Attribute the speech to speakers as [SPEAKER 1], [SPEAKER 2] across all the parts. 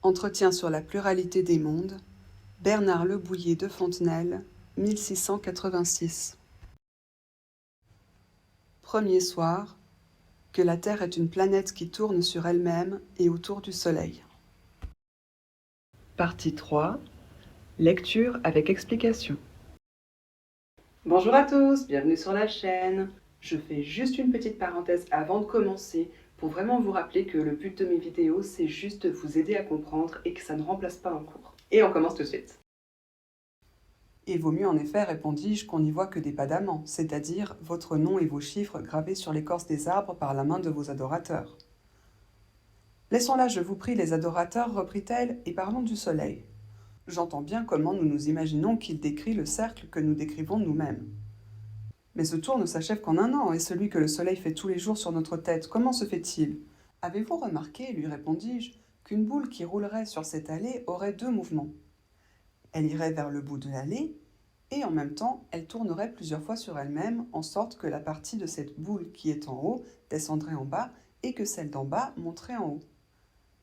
[SPEAKER 1] Entretien sur la pluralité des mondes, Bernard Le Bouillet de Fontenelle, 1686. Premier soir, que la Terre est une planète qui tourne sur elle-même et autour du Soleil. Partie 3. Lecture avec explication. Bonjour à tous, bienvenue sur la chaîne. Je fais juste une petite parenthèse avant de commencer pour vraiment vous rappeler que le but de mes vidéos, c'est juste de vous aider à comprendre et que ça ne remplace pas un cours. Et on commence tout de suite. Il vaut mieux en effet, répondis-je, qu'on n'y voit que des pas d'amant, c'est-à-dire votre nom et vos chiffres gravés sur l'écorce des arbres par la main de vos adorateurs. Laissons là, je vous prie, les adorateurs, reprit-elle, et parlons du soleil. J'entends bien comment nous nous imaginons qu'il décrit le cercle que nous décrivons nous-mêmes. Mais ce tour ne s'achève qu'en un an, et celui que le soleil fait tous les jours sur notre tête, comment se fait-il? Avez-vous remarqué, lui répondis-je, qu'une boule qui roulerait sur cette allée aurait deux mouvements? Elle irait vers le bout de l'allée, et en même temps, elle tournerait plusieurs fois sur elle-même, en sorte que la partie de cette boule qui est en haut descendrait en bas, et que celle d'en bas monterait en haut.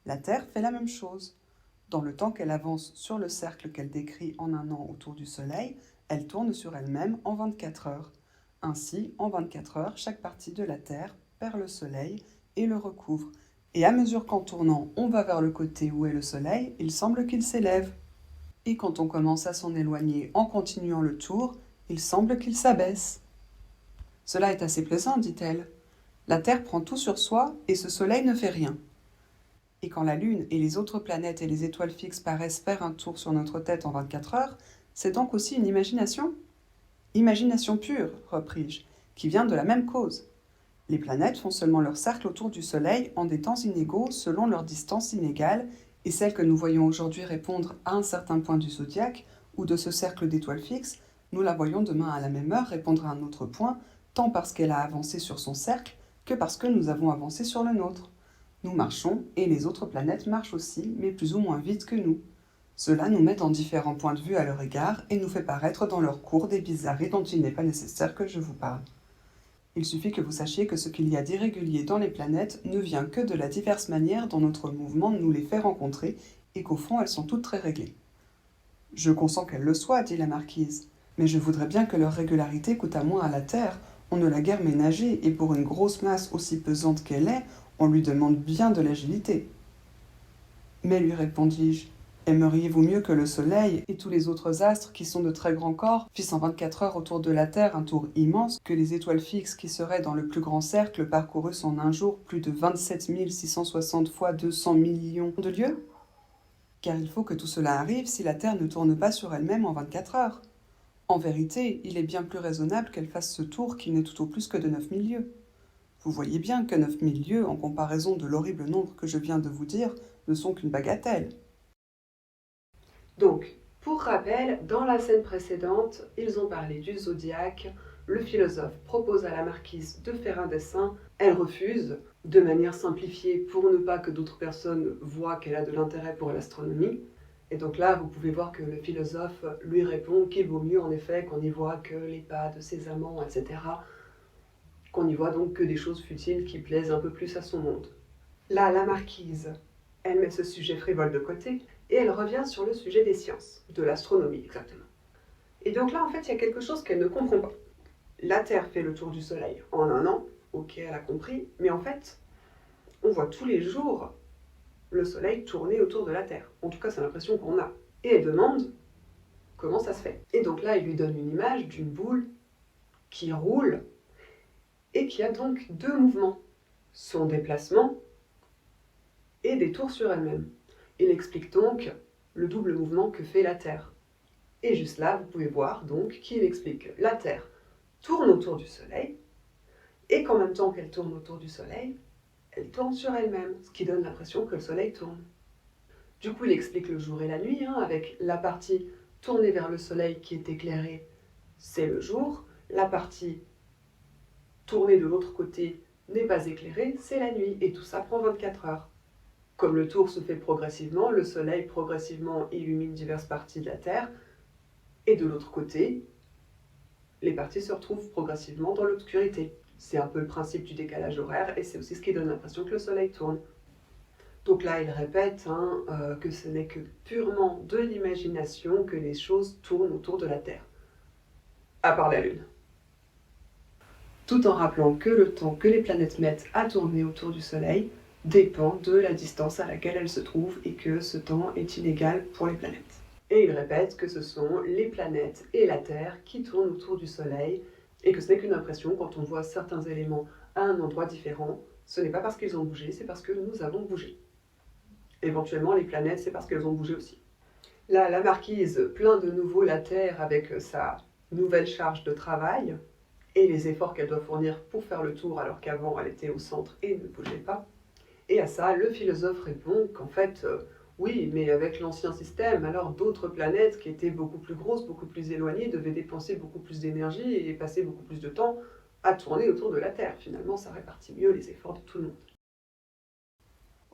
[SPEAKER 1] La Terre fait la même chose. Dans le temps qu'elle avance sur le cercle qu'elle décrit en un an autour du Soleil, elle tourne sur elle-même en 24 heures. Ainsi, en 24 heures, chaque partie de la Terre perd le Soleil et le recouvre. Et à mesure qu'en tournant, on va vers le côté où est le Soleil, il semble qu'il s'élève. Et quand on commence à s'en éloigner en continuant le tour, il semble qu'il s'abaisse. Cela est assez plaisant, dit-elle. La Terre prend tout sur soi et ce Soleil ne fait rien. Et quand la Lune et les autres planètes et les étoiles fixes paraissent faire un tour sur notre tête en 24 heures, c'est donc aussi une imagination? Imagination pure, repris-je, qui vient de la même cause. Les planètes font seulement leur cercle autour du Soleil en des temps inégaux selon leur distance inégale, et celle que nous voyons aujourd'hui répondre à un certain point du zodiaque ou de ce cercle d'étoiles fixes, nous la voyons demain à la même heure répondre à un autre point, tant parce qu'elle a avancé sur son cercle que parce que nous avons avancé sur le nôtre. Nous marchons, et les autres planètes marchent aussi, mais plus ou moins vite que nous. Cela nous met en différents points de vue à leur égard et nous fait paraître dans leur cours des bizarreries dont il n'est pas nécessaire que je vous parle. Il suffit que vous sachiez que ce qu'il y a d'irrégulier dans les planètes ne vient que de la diverse manière dont notre mouvement nous les fait rencontrer et qu'au fond elles sont toutes très réglées. Je consens qu'elles le soient, dit la marquise, mais je voudrais bien que leur régularité coûtât moins à la Terre. On ne l'a guère ménagée et pour une grosse masse aussi pesante qu'elle est, on lui demande bien de l'agilité. Mais, lui répondis-je, aimeriez-vous mieux que le Soleil et tous les autres astres qui sont de très grands corps fissent en 24 heures autour de la Terre un tour immense, que les étoiles fixes qui seraient dans le plus grand cercle parcourussent en un jour plus de 27 660 fois 200 millions de lieues? Car il faut que tout cela arrive si la Terre ne tourne pas sur elle-même en 24 heures. En vérité, il est bien plus raisonnable qu'elle fasse ce tour qu'il n'est tout au plus que de 9000 lieues. Vous voyez bien que 9000 lieues, en comparaison de l'horrible nombre que je viens de vous dire, ne sont qu'une bagatelle. Donc, pour rappel, dans la scène précédente, ils ont parlé du zodiaque, le philosophe propose à la marquise de faire un dessin, elle refuse, de manière simplifiée pour ne pas que d'autres personnes voient qu'elle a de l'intérêt pour l'astronomie. Et donc là, vous pouvez voir que le philosophe lui répond qu'il vaut mieux en effet qu'on n'y voit que les pas de ses amants, etc., qu'on n'y voit donc que des choses futiles qui plaisent un peu plus à son monde. Là, la marquise, elle met ce sujet frivole de côté et elle revient sur le sujet des sciences, de l'astronomie exactement. Et donc là, en fait, il y a quelque chose qu'elle ne comprend pas. La Terre fait le tour du Soleil en un an, ok, elle a compris, mais en fait, on voit tous les jours le Soleil tourner autour de la Terre. En tout cas, c'est l'impression qu'on a. Et elle demande comment ça se fait. Et donc là, il lui donne une image d'une boule qui roule et qui a donc deux mouvements, son déplacement et des tours sur elle-même. Il explique donc le double mouvement que fait la Terre. Et juste là, vous pouvez voir donc qu'il explique que la Terre tourne autour du Soleil et qu'en même temps qu'elle tourne autour du Soleil, elle tourne sur elle-même, ce qui donne l'impression que le Soleil tourne. Du coup, il explique le jour et la nuit, avec la partie tournée vers le Soleil qui est éclairée, c'est le jour, la partie tournée de l'autre côté n'est pas éclairée, c'est la nuit, et tout ça prend 24 heures. Comme le tour se fait progressivement, le Soleil progressivement illumine diverses parties de la Terre, et de l'autre côté, les parties se retrouvent progressivement dans l'obscurité. C'est un peu le principe du décalage horaire, et c'est aussi ce qui donne l'impression que le Soleil tourne. Donc là, il répète que ce n'est que purement de l'imagination que les choses tournent autour de la Terre, à part la Lune. Tout en rappelant que le temps que les planètes mettent à tourner autour du Soleil dépend de la distance à laquelle elles se trouvent et que ce temps est inégal pour les planètes. Et il répète que ce sont les planètes et la Terre qui tournent autour du Soleil et que ce n'est qu'une impression quand on voit certains éléments à un endroit différent. Ce n'est pas parce qu'ils ont bougé, c'est parce que nous avons bougé. Éventuellement, les planètes, c'est parce qu'elles ont bougé aussi. Là, la marquise plaint de nouveau la Terre avec sa nouvelle charge de travail et les efforts qu'elle doit fournir pour faire le tour alors qu'avant elle était au centre et ne bougeait pas. Et à ça, le philosophe répond qu'en fait, oui, mais avec l'ancien système, alors d'autres planètes qui étaient beaucoup plus grosses, beaucoup plus éloignées, devaient dépenser beaucoup plus d'énergie et passer beaucoup plus de temps à tourner autour de la Terre. Finalement, ça répartit mieux les efforts de tout le monde.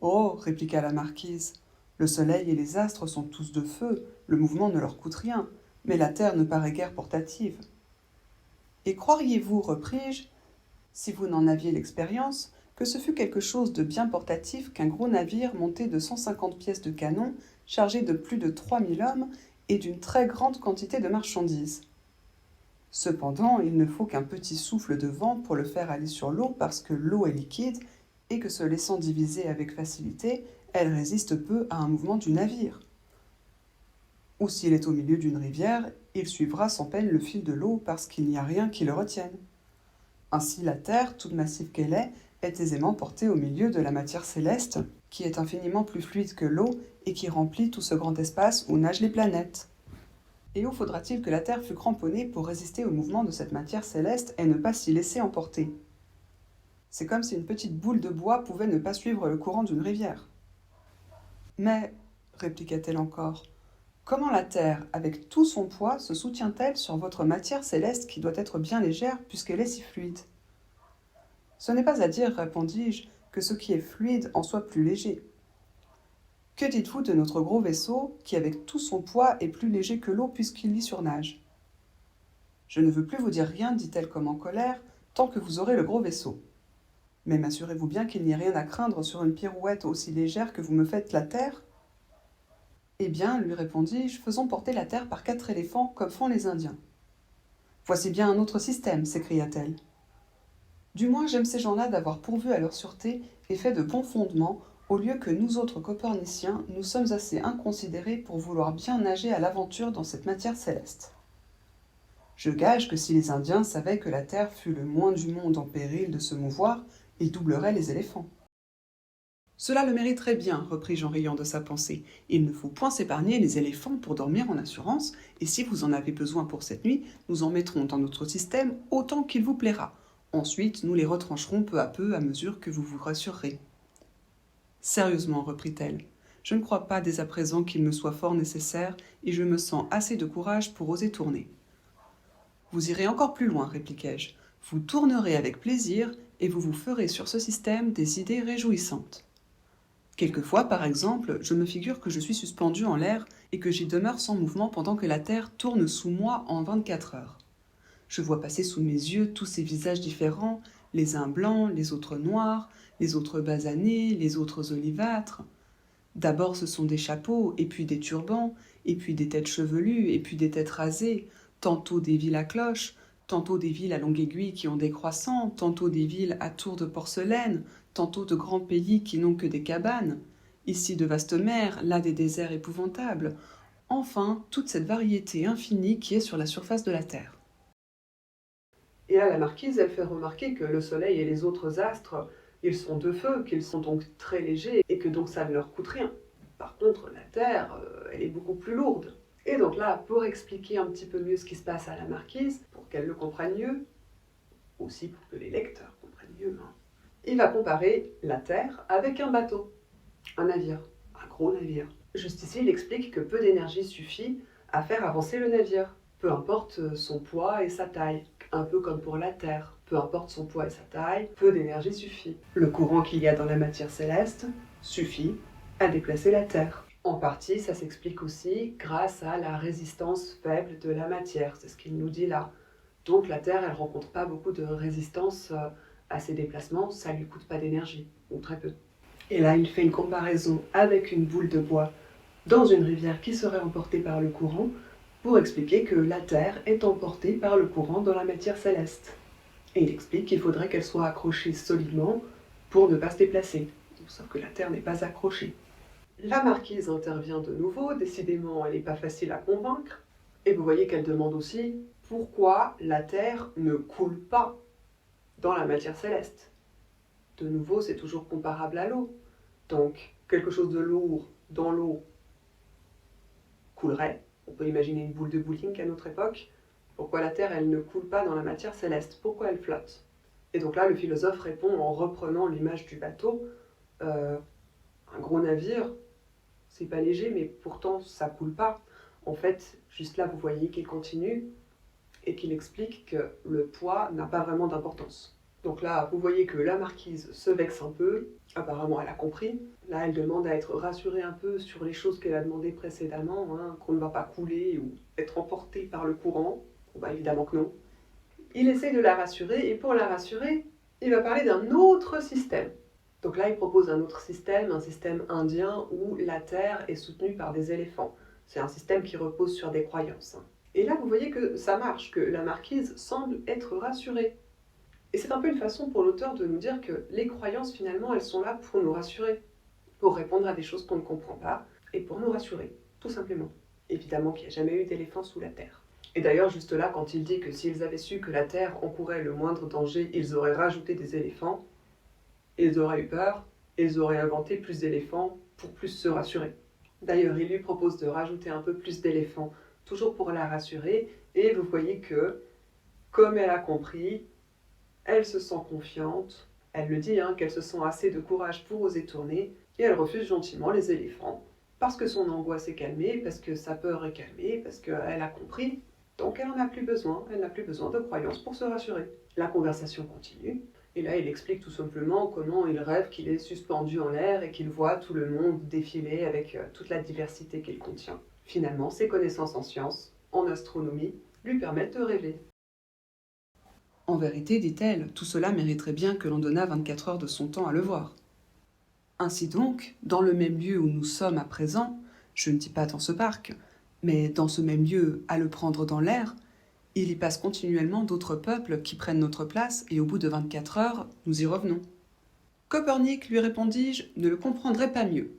[SPEAKER 2] Oh, répliqua la marquise, le soleil et les astres sont tous de feu, le mouvement ne leur coûte rien, mais la terre ne paraît guère portative. Et croiriez-vous, repris-je, si vous n'en aviez l'expérience, que ce fût quelque chose de bien portatif qu'un gros navire monté de 150 pièces de canon, chargé de plus de 3000 hommes et d'une très grande quantité de marchandises. Cependant, il ne faut qu'un petit souffle de vent pour le faire aller sur l'eau parce que l'eau est liquide et que se laissant diviser avec facilité, elle résiste peu à un mouvement du navire. Ou s'il est au milieu d'une rivière, il suivra sans peine le fil de l'eau parce qu'il n'y a rien qui le retienne. Ainsi la Terre, toute massive qu'elle est aisément portée au milieu de la matière céleste, qui est infiniment plus fluide que l'eau et qui remplit tout ce grand espace où nagent les planètes. Et où faudra-t-il que la Terre fût cramponnée pour résister au mouvement de cette matière céleste et ne pas s'y laisser emporter? C'est comme si une petite boule de bois pouvait ne pas suivre le courant d'une rivière. Mais, répliqua-t-elle encore, comment la Terre, avec tout son poids, se soutient-elle sur votre matière céleste qui doit être bien légère puisqu'elle est si fluide? Ce n'est pas à dire, répondis-je, que ce qui est fluide en soit plus léger. Que dites-vous de notre gros vaisseau qui, avec tout son poids, est plus léger que l'eau puisqu'il y surnage? Je ne veux plus vous dire rien, dit-elle comme en colère, tant que vous aurez le gros vaisseau. Mais m'assurez-vous bien qu'il n'y ait rien à craindre sur une pirouette aussi légère que vous me faites la terre? Eh bien, lui répondis-je, faisons porter la terre par 4 éléphants comme font les Indiens. Voici bien un autre système, s'écria-t-elle. Du moins j'aime ces gens-là d'avoir pourvu à leur sûreté et fait de bons fondements, au lieu que nous autres coperniciens, nous sommes assez inconsidérés pour vouloir bien nager à l'aventure dans cette matière céleste. Je gage que si les Indiens savaient que la Terre fût le moins du monde en péril de se mouvoir, ils doubleraient les éléphants. Cela le mériterait bien, repris-je en riant de sa pensée. Il ne faut point s'épargner les éléphants pour dormir en assurance, et si vous en avez besoin pour cette nuit, nous en mettrons dans notre système autant qu'il vous plaira. Ensuite, nous les retrancherons peu à mesure que vous vous rassurerez. Sérieusement, reprit-elle, je ne crois pas dès à présent qu'il me soit fort nécessaire, et je me sens assez de courage pour oser tourner. Vous irez encore plus loin, répliquai-je. Vous tournerez avec plaisir, et vous vous ferez sur ce système des idées réjouissantes. Quelquefois, par exemple, je me figure que je suis suspendu en l'air et que j'y demeure sans mouvement pendant que la Terre tourne sous moi en 24 heures. Je vois passer sous mes yeux tous ces visages différents, les uns blancs, les autres noirs, les autres basanés, les autres olivâtres. D'abord ce sont des chapeaux, et puis des turbans, et puis des têtes chevelues, et puis des têtes rasées, tantôt des villes à cloches, tantôt des villes à longue aiguille qui ont des croissants, tantôt des villes à tours de porcelaine, tantôt de grands pays qui n'ont que des cabanes, ici de vastes mers, là des déserts épouvantables, enfin toute cette variété infinie qui est sur la surface de la Terre.
[SPEAKER 1] Et là, la marquise, elle fait remarquer que le Soleil et les autres astres, ils sont de feu, qu'ils sont donc très légers et que donc ça ne leur coûte rien. Par contre, la Terre, elle est beaucoup plus lourde. Et donc là, pour expliquer un petit peu mieux ce qui se passe à la marquise, pour qu'elle le comprenne mieux, aussi pour que les lecteurs comprennent mieux, il va comparer la Terre avec un bateau, un navire, un gros navire. Juste ici, il explique que peu d'énergie suffit à faire avancer le navire, peu importe son poids et sa taille. Un peu comme pour la Terre, peu importe son poids et sa taille, peu d'énergie suffit. Le courant qu'il y a dans la matière céleste suffit à déplacer la Terre. En partie, ça s'explique aussi grâce à la résistance faible de la matière, c'est ce qu'il nous dit là. Donc la Terre, elle ne rencontre pas beaucoup de résistance à ses déplacements, ça ne lui coûte pas d'énergie, ou très peu. Et là, il fait une comparaison avec une boule de bois dans une rivière qui serait emportée par le courant pour expliquer que la Terre est emportée par le courant dans la matière céleste. Et il explique qu'il faudrait qu'elle soit accrochée solidement pour ne pas se déplacer. Sauf que la Terre n'est pas accrochée. La marquise intervient de nouveau, décidément elle n'est pas facile à convaincre, et vous voyez qu'elle demande aussi pourquoi la Terre ne coule pas dans la matière céleste. De nouveau, c'est toujours comparable à l'eau. Donc, quelque chose de lourd dans l'eau coulerait. On peut imaginer une boule de bowling à notre époque. Pourquoi la Terre, elle ne coule pas dans la matière céleste? Pourquoi elle flotte? Et donc là, le philosophe répond en reprenant l'image du bateau. Un gros navire, c'est pas léger, mais pourtant ça coule pas. En fait, juste là, vous voyez qu'il continue et qu'il explique que le poids n'a pas vraiment d'importance. Donc là, vous voyez que la marquise se vexe un peu. Apparemment, elle a compris. Là, elle demande à être rassurée un peu sur les choses qu'elle a demandées précédemment, qu'on ne va pas couler ou être emporté par le courant. Bon, bah, évidemment que non. Il essaie de la rassurer, et pour la rassurer, il va parler d'un autre système. Donc là, il propose un autre système, un système indien où la Terre est soutenue par des éléphants. C'est un système qui repose sur des croyances. Et là, vous voyez que ça marche, que la marquise semble être rassurée. Et c'est un peu une façon pour l'auteur de nous dire que les croyances, finalement, elles sont là pour nous rassurer, pour répondre à des choses qu'on ne comprend pas, et pour nous rassurer, tout simplement. Évidemment qu'il n'y a jamais eu d'éléphant sous la Terre. Et d'ailleurs, juste là, quand il dit que s'ils avaient su que la Terre encourait le moindre danger, ils auraient rajouté des éléphants, ils auraient eu peur, ils auraient inventé plus d'éléphants pour plus se rassurer. D'ailleurs, il lui propose de rajouter un peu plus d'éléphants, toujours pour la rassurer, et vous voyez que, comme elle a compris, elle se sent confiante, elle le dit, qu'elle se sent assez de courage pour oser tourner, et elle refuse gentiment les éléphants, parce que son angoisse est calmée, parce que sa peur est calmée, parce qu'elle a compris, donc elle n'en a plus besoin, elle n'a plus besoin de croyances pour se rassurer. La conversation continue, et là il explique tout simplement comment il rêve qu'il est suspendu en l'air et qu'il voit tout le monde défiler avec toute la diversité qu'il contient. Finalement, ses connaissances en sciences, en astronomie, lui permettent de rêver.
[SPEAKER 2] En vérité, dit-elle, tout cela mériterait bien que l'on donnât 24 heures de son temps à le voir. Ainsi donc, dans le même lieu où nous sommes à présent, je ne dis pas dans ce parc, mais dans ce même lieu, à le prendre dans l'air, il y passe continuellement d'autres peuples qui prennent notre place et au bout de 24 heures, nous y revenons. Copernic, lui répondis-je, ne le comprendrait pas mieux.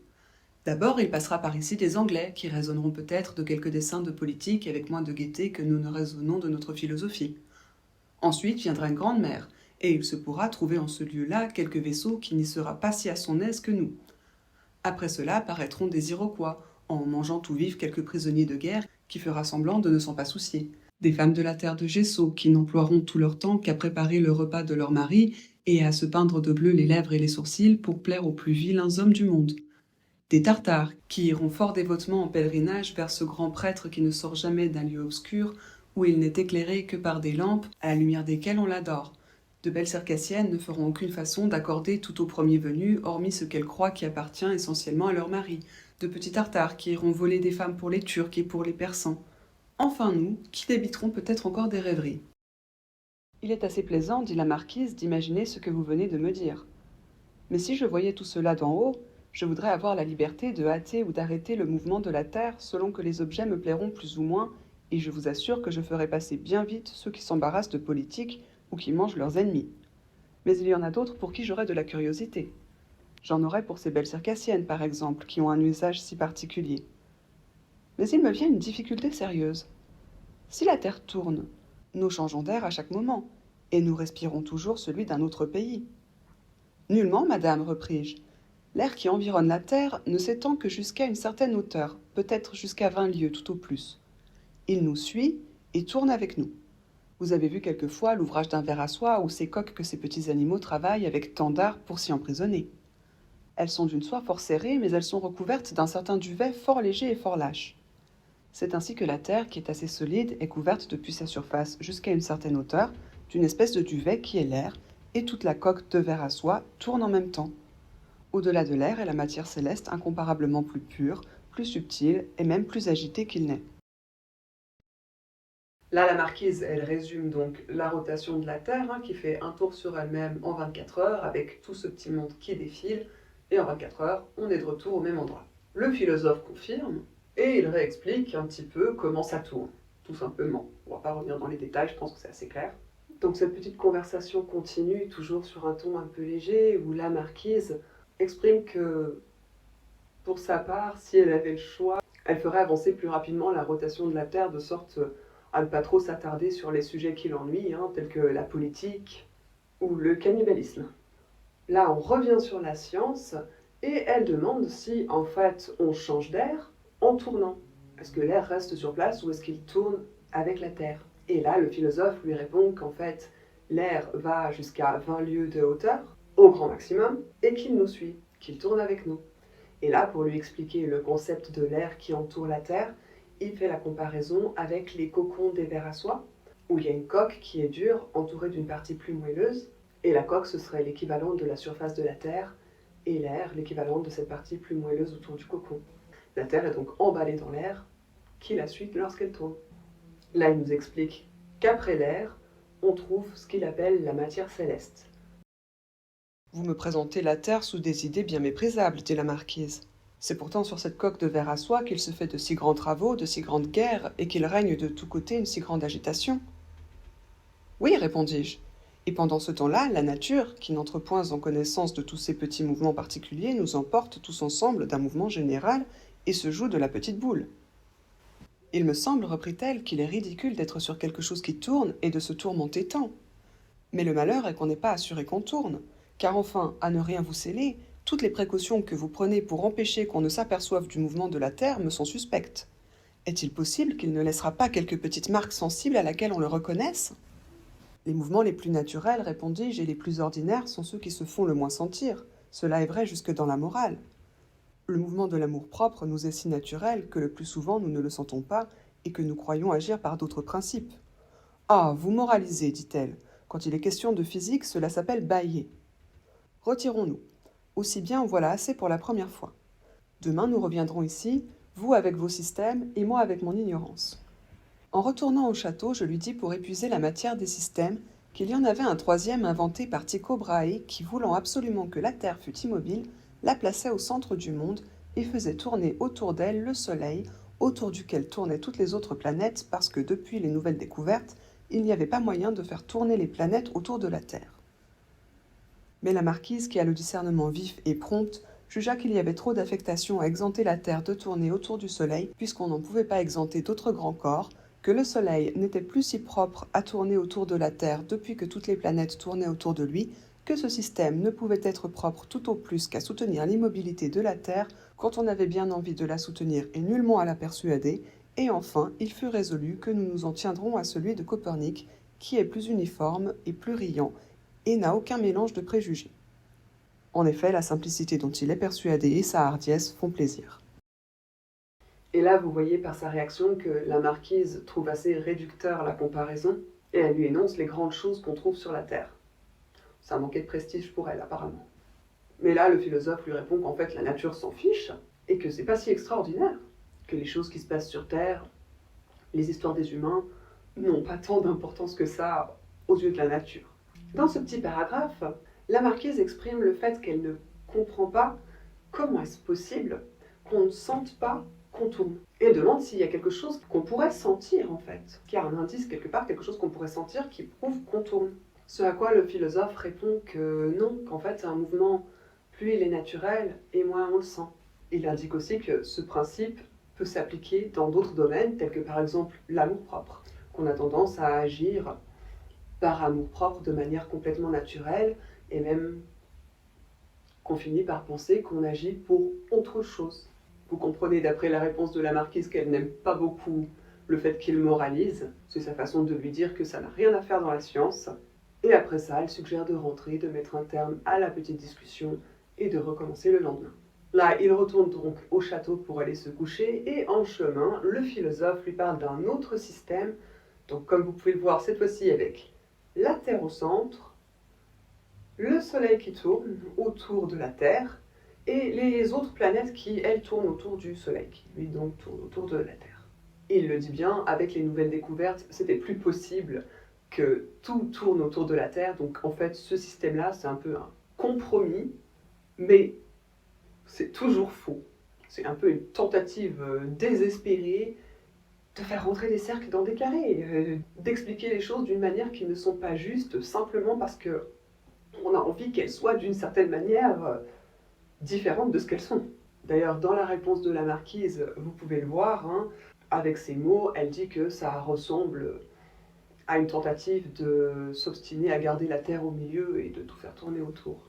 [SPEAKER 2] D'abord, il passera par ici des Anglais qui raisonneront peut-être de quelques dessins de politique avec moins de gaieté que nous ne raisonnons de notre philosophie. Ensuite viendra une grande mer, et il se pourra trouver en ce lieu-là quelques vaisseaux qui n'y sera pas si à son aise que nous. Après cela paraîtront des Iroquois, en mangeant tout vif quelques prisonniers de guerre qui fera semblant de ne s'en pas soucier. Des femmes de la terre de Gesso qui n'emploieront tout leur temps qu'à préparer le repas de leur mari et à se peindre de bleu les lèvres et les sourcils pour plaire aux plus vilains hommes du monde. Des Tartares qui iront fort dévotement en pèlerinage vers ce grand prêtre qui ne sort jamais d'un lieu obscur où il n'est éclairé que par des lampes à la lumière desquelles on l'adore. De belles circassiennes ne feront aucune façon d'accorder tout au premier venu, hormis ce qu'elles croient qui appartient essentiellement à leur mari. De petits Tartares qui iront voler des femmes pour les Turcs et pour les Persans. Enfin nous, qui débiterons peut-être encore des rêveries. Il est assez plaisant, dit la marquise, d'imaginer ce que vous venez de me dire. Mais si je voyais tout cela d'en haut, je voudrais avoir la liberté de hâter ou d'arrêter le mouvement de la Terre selon que les objets me plairont plus ou moins, et je vous assure que je ferai passer bien vite ceux qui s'embarrassent de politique ou qui mangent leurs ennemis. Mais il y en a d'autres pour qui j'aurai de la curiosité. J'en aurai pour ces belles circassiennes, par exemple, qui ont un usage si particulier. Mais il me vient une difficulté sérieuse. Si la Terre tourne, nous changeons d'air à chaque moment, et nous respirons toujours celui d'un autre pays. Nullement, madame, repris-je. L'air qui environne la Terre ne s'étend que jusqu'à une certaine hauteur, peut-être jusqu'à 20 lieues tout au plus. Il nous suit et tourne avec nous. Vous avez vu quelquefois l'ouvrage d'un ver à soie ou ces coques que ces petits animaux travaillent avec tant d'art pour s'y emprisonner. Elles sont d'une soie fort serrée, mais elles sont recouvertes d'un certain duvet fort léger et fort lâche. C'est ainsi que la Terre, qui est assez solide, est couverte depuis sa surface jusqu'à une certaine hauteur d'une espèce de duvet qui est l'air, et toute la coque de ver à soie tourne en même temps. Au-delà de l'air est la matière céleste incomparablement plus pure, plus subtile et même plus agitée qu'il n'est.
[SPEAKER 1] Là, la marquise, elle résume donc la rotation de la Terre, qui fait un tour sur elle-même en 24 heures, avec tout ce petit monde qui défile, et en 24 heures, on est de retour au même endroit. Le philosophe confirme, et il réexplique un petit peu comment ça tourne, tout simplement. On ne va pas revenir dans les détails, je pense que c'est assez clair. Donc cette petite conversation continue, toujours sur un ton un peu léger, où la marquise exprime que, pour sa part, si elle avait le choix, elle ferait avancer plus rapidement la rotation de la Terre, de sorte à ne pas trop s'attarder sur les sujets qui l'ennuient, tels que la politique ou le cannibalisme. Là, on revient sur la science, et elle demande si, en fait, on change d'air en tournant. Est-ce que l'air reste sur place ou est-ce qu'il tourne avec la Terre? Et là, le philosophe lui répond qu'en fait, l'air va jusqu'à 20 lieues de hauteur, au grand maximum, et qu'il nous suit, qu'il tourne avec nous. Et là, pour lui expliquer le concept de l'air qui entoure la Terre, il fait la comparaison avec les cocons des vers à soie, où il y a une coque qui est dure, entourée d'une partie plus moelleuse, et la coque, ce serait l'équivalent de la surface de la Terre, et l'air, l'équivalent de cette partie plus moelleuse autour du cocon. La Terre est donc emballée dans l'air, qui la suit lorsqu'elle tourne. Là, il nous explique qu'après l'air, on trouve ce qu'il appelle la matière céleste.
[SPEAKER 2] Vous me présentez la Terre sous des idées bien méprisables, dit la marquise. C'est pourtant sur cette coque de verre à soie qu'il se fait de si grands travaux, de si grandes guerres, et qu'il règne de tous côtés une si grande agitation. Oui, répondis-je. Et pendant ce temps-là, la nature, qui n'entre point en connaissance de tous ces petits mouvements particuliers, nous emporte tous ensemble d'un mouvement général et se joue de la petite boule. Il me semble, reprit-elle, qu'il est ridicule d'être sur quelque chose qui tourne et de se tourmenter tant. Mais le malheur est qu'on n'est pas assuré qu'on tourne, car enfin, à ne rien vous sceller, toutes les précautions que vous prenez pour empêcher qu'on ne s'aperçoive du mouvement de la Terre me sont suspectes. Est-il possible qu'il ne laissera pas quelques petites marques sensibles à laquelle on le reconnaisse? Les mouvements les plus naturels, répondis-je, et les plus ordinaires sont ceux qui se font le moins sentir. Cela est vrai jusque dans la morale. Le mouvement de l'amour-propre nous est si naturel que le plus souvent nous ne le sentons pas et que nous croyons agir par d'autres principes. Ah, vous moralisez, dit-elle. Quand il est question de physique, cela s'appelle bâiller. Retirons-nous. Aussi bien, voilà assez pour la première fois. Demain, nous reviendrons ici, vous avec vos systèmes et moi avec mon ignorance. En retournant au château, je lui dis pour épuiser la matière des systèmes qu'il y en avait un troisième inventé par Tycho Brahe qui, voulant absolument que la Terre fût immobile, la plaçait au centre du monde et faisait tourner autour d'elle le Soleil, autour duquel tournaient toutes les autres planètes parce que depuis les nouvelles découvertes, il n'y avait pas moyen de faire tourner les planètes autour de la Terre. Mais la marquise, qui a le discernement vif et prompt, jugea qu'il y avait trop d'affectation à exempter la Terre de tourner autour du Soleil, puisqu'on n'en pouvait pas exempter d'autres grands corps, que le Soleil n'était plus si propre à tourner autour de la Terre depuis que toutes les planètes tournaient autour de lui, que ce système ne pouvait être propre tout au plus qu'à soutenir l'immobilité de la Terre quand on avait bien envie de la soutenir et nullement à la persuader, et enfin il fut résolu que nous nous en tiendrons à celui de Copernic, qui est plus uniforme et plus riant, et n'a aucun mélange de préjugés. En effet, la simplicité dont il est persuadé et sa hardiesse font plaisir.
[SPEAKER 1] Et là, vous voyez par sa réaction que la marquise trouve assez réducteur la comparaison, et elle lui énonce les grandes choses qu'on trouve sur la Terre. Ça manquait de prestige pour elle, apparemment. Mais là, le philosophe lui répond qu'en fait, la nature s'en fiche, et que c'est pas si extraordinaire, que les choses qui se passent sur Terre, les histoires des humains, n'ont pas tant d'importance que ça aux yeux de la nature. Dans ce petit paragraphe, la marquise exprime le fait qu'elle ne comprend pas comment est-ce possible qu'on ne sente pas qu'on tourne. Et elle demande s'il y a quelque chose qu'on pourrait sentir en fait, qu'il y a un indice quelque part, quelque chose qu'on pourrait sentir qui prouve qu'on tourne. Ce à quoi le philosophe répond que non, qu'en fait c'est un mouvement, plus il est naturel et moins on le sent. Il indique aussi que ce principe peut s'appliquer dans d'autres domaines, tels que par exemple l'amour-propre, qu'on a tendance à agir par amour-propre de manière complètement naturelle, et même qu'on finit par penser qu'on agit pour autre chose. Vous comprenez d'après la réponse de la marquise qu'elle n'aime pas beaucoup le fait qu'il moralise, c'est sa façon de lui dire que ça n'a rien à faire dans la science, et après ça, elle suggère de rentrer, de mettre un terme à la petite discussion et de recommencer le lendemain. Là, il retourne donc au château pour aller se coucher, et en chemin, le philosophe lui parle d'un autre système, donc comme vous pouvez le voir cette fois-ci avec la Terre au centre, le Soleil qui tourne autour de la Terre, et les autres planètes qui, elles, tournent autour du Soleil, qui lui donc tourne autour de la Terre. Et il le dit bien, avec les nouvelles découvertes, c'était plus possible que tout tourne autour de la Terre, donc en fait ce système-là c'est un peu un compromis, mais c'est toujours faux. C'est un peu une tentative désespérée de faire rentrer des cercles dans des carrés, d'expliquer les choses d'une manière qui ne sont pas justes, simplement parce que on a envie qu'elles soient d'une certaine manière différentes de ce qu'elles sont. D'ailleurs, dans la réponse de la marquise, vous pouvez le voir, hein, avec ces mots, elle dit que ça ressemble à une tentative de s'obstiner à garder la Terre au milieu et de tout faire tourner autour.